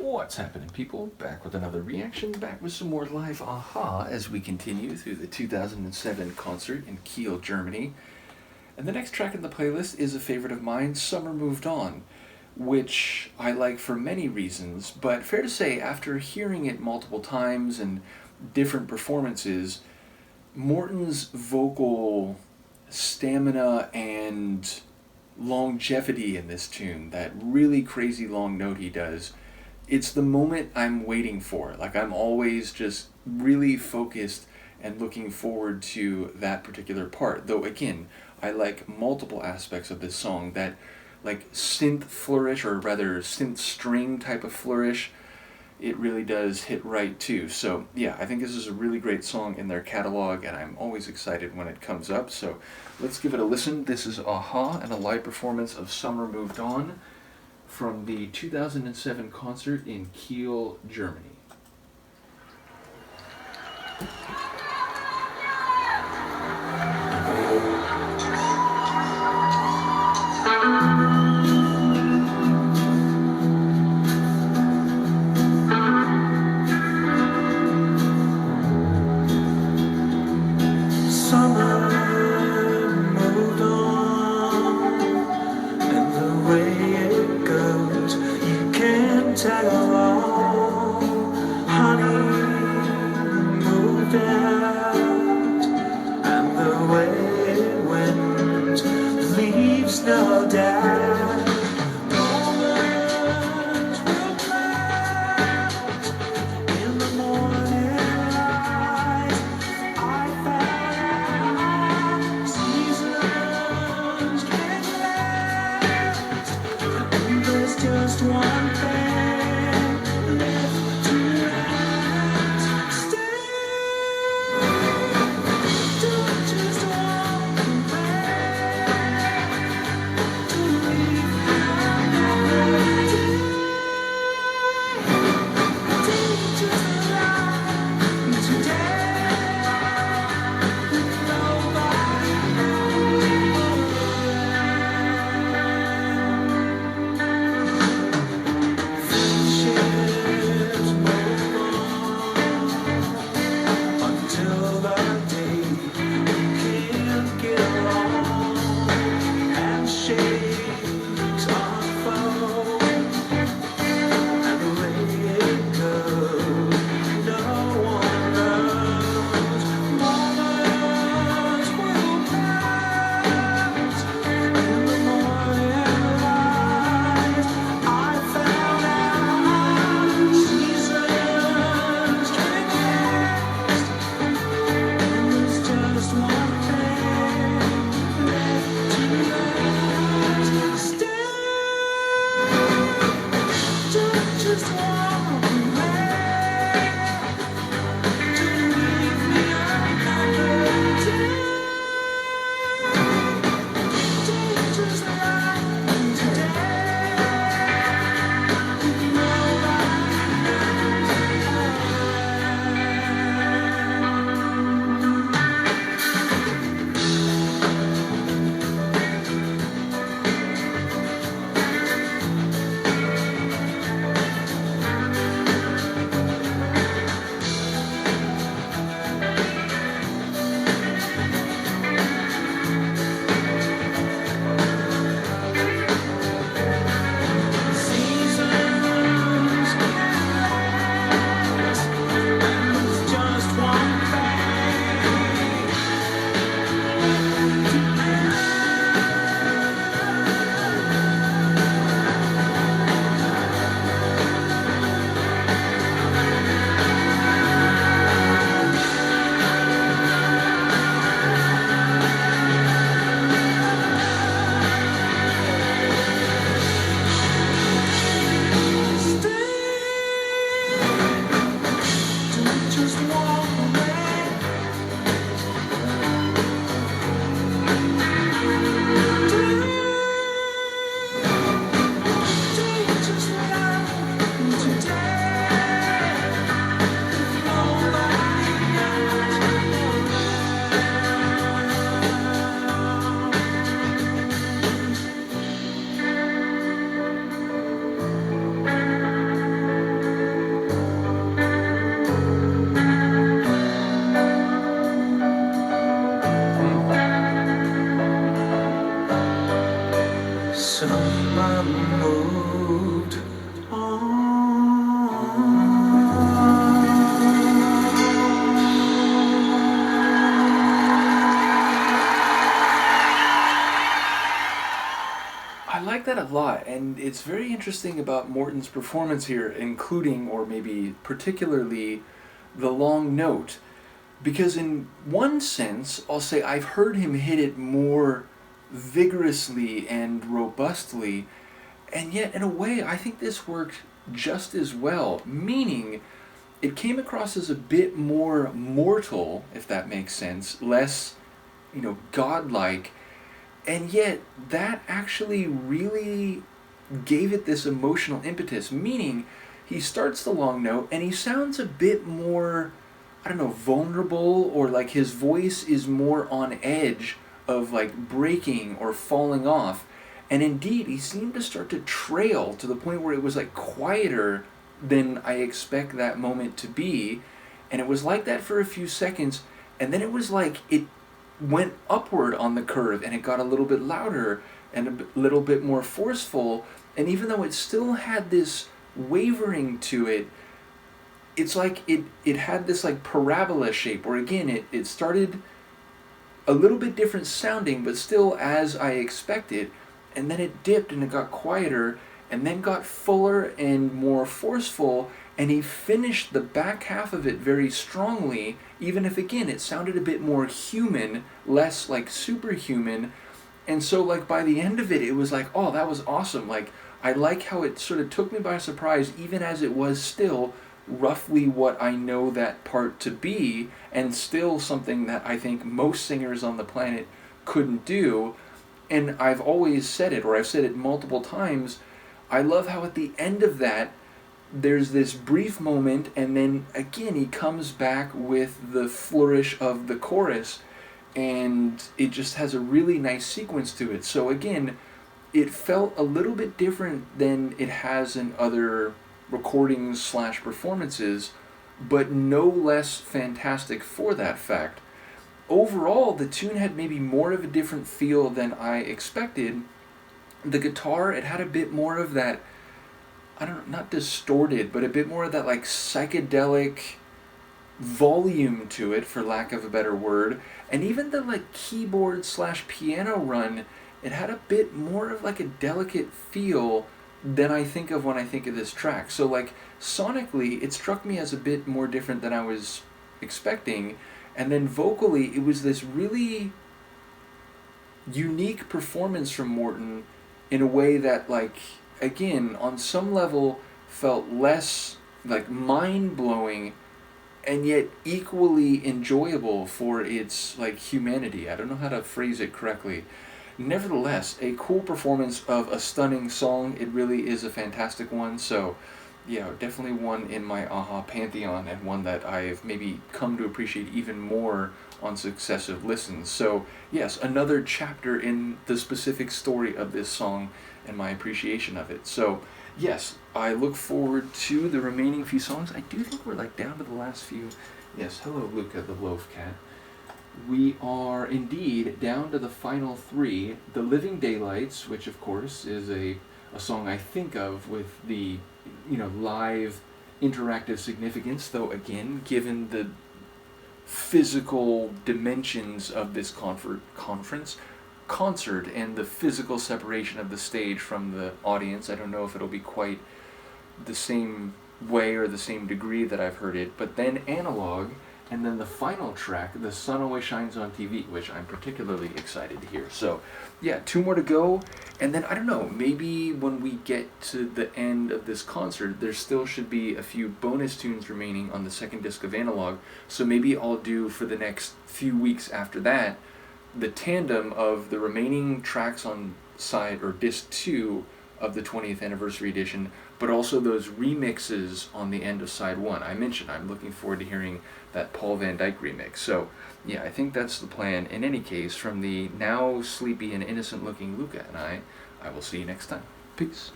What's happening, people? Back with another reaction, back with some more live aha as we continue through the 2007 concert in Kiel, Germany. And the next track in the playlist is a favorite of mine, Summer Moved On, which I like for many reasons, but fair to say, after hearing it multiple times and different performances, Morton's vocal stamina and longevity in this tune, that really crazy long note he does, it's the moment I'm waiting for. Like, I'm always just really focused and looking forward to that particular part. Though, again, I like multiple aspects of this song. That, like, synth flourish, or rather synth string type of flourish, it really does hit right too. So, yeah, I think this is a really great song in their catalog, and I'm always excited when it comes up. So, let's give it a listen. This is Aha and a live performance of Summer Moved On from the 2007 concert in Kiel, Germany. No doubt, in the morning light, I found seasons can last, and there's just one thing lot, and it's very interesting about Morton's performance here, including, or maybe particularly, the long note. Because in one sense, I'll say I've heard him hit it more vigorously and robustly, and yet in a way I think this worked just as well, meaning it came across as a bit more mortal, if that makes sense, less, godlike, and yet that actually really gave it this emotional impetus, meaning he starts the long note and he sounds a bit more, I don't know, vulnerable, or like his voice is more on edge of like breaking or falling off. And indeed, he seemed to start to trail to the point where it was like quieter than I expect that moment to be. And it was like that for a few seconds, and then it was like it went upward on the curve and it got a little bit louder and a little bit more forceful. And even though it still had this wavering to it, it's like it had this like parabola shape where again it started a little bit different sounding, but still as I expected, and then it dipped and it got quieter and then got fuller and more forceful, and he finished the back half of it very strongly, even if again it sounded a bit more human, less like superhuman. And so like by the end of it, it was like, oh, that was awesome. Like I like how it sort of took me by surprise, even as it was still roughly what I know that part to be, and still something that I think most singers on the planet couldn't do. And I've always said it, or I've said it multiple times, I love how at the end of that there's this brief moment, and then again he comes back with the flourish of the chorus, and it just has a really nice sequence to it. So again, it felt a little bit different than it has in other recordings / performances, but no less fantastic for that fact. Overall, the tune had maybe more of a different feel than I expected. The guitar, it had a bit more of that, I don't know, not distorted, but a bit more of that like psychedelic volume to it, for lack of a better word. And even the like keyboard / piano run, it had a bit more of like a delicate feel than I think of when I think of this track. So like sonically, it struck me as a bit more different than I was expecting. And then vocally, it was this really unique performance from Morton in a way that, like, again, on some level felt less like mind-blowing and yet equally enjoyable for its like humanity. I don't know how to phrase it correctly. Nevertheless, a cool performance of a stunning song. It really is a fantastic one. So yeah, definitely one in my AHA pantheon, and one that I've maybe come to appreciate even more on successive listens. So yes, another chapter in the specific story of this song and my appreciation of it. So yes, I look forward to the remaining few songs. I do think we're like down to the last few. Yes, hello Luca the Loaf Cat. We are indeed down to the final three. The Living Daylights, which of course is a song I think of with the live interactive significance, though again, given the physical dimensions of this concert and the physical separation of the stage from the audience, I don't know if it'll be quite the same way or the same degree that I've heard it. But then Analog, and then the final track, The Sun Always Shines on TV, which I'm particularly excited to hear. So yeah, 2 more to go, and then I don't know, maybe when we get to the end of this concert, there still should be a few bonus tunes remaining on the second disc of Analog. So maybe I'll do, for the next few weeks after that, the tandem of the remaining tracks on side or disc 2 of the 20th anniversary edition, but also those remixes on the end of side 1. I mentioned I'm looking forward to hearing that Paul Van Dyke remix. So yeah, I think that's the plan. In any case, from the now sleepy and innocent looking Luca and I will see you next time. Peace.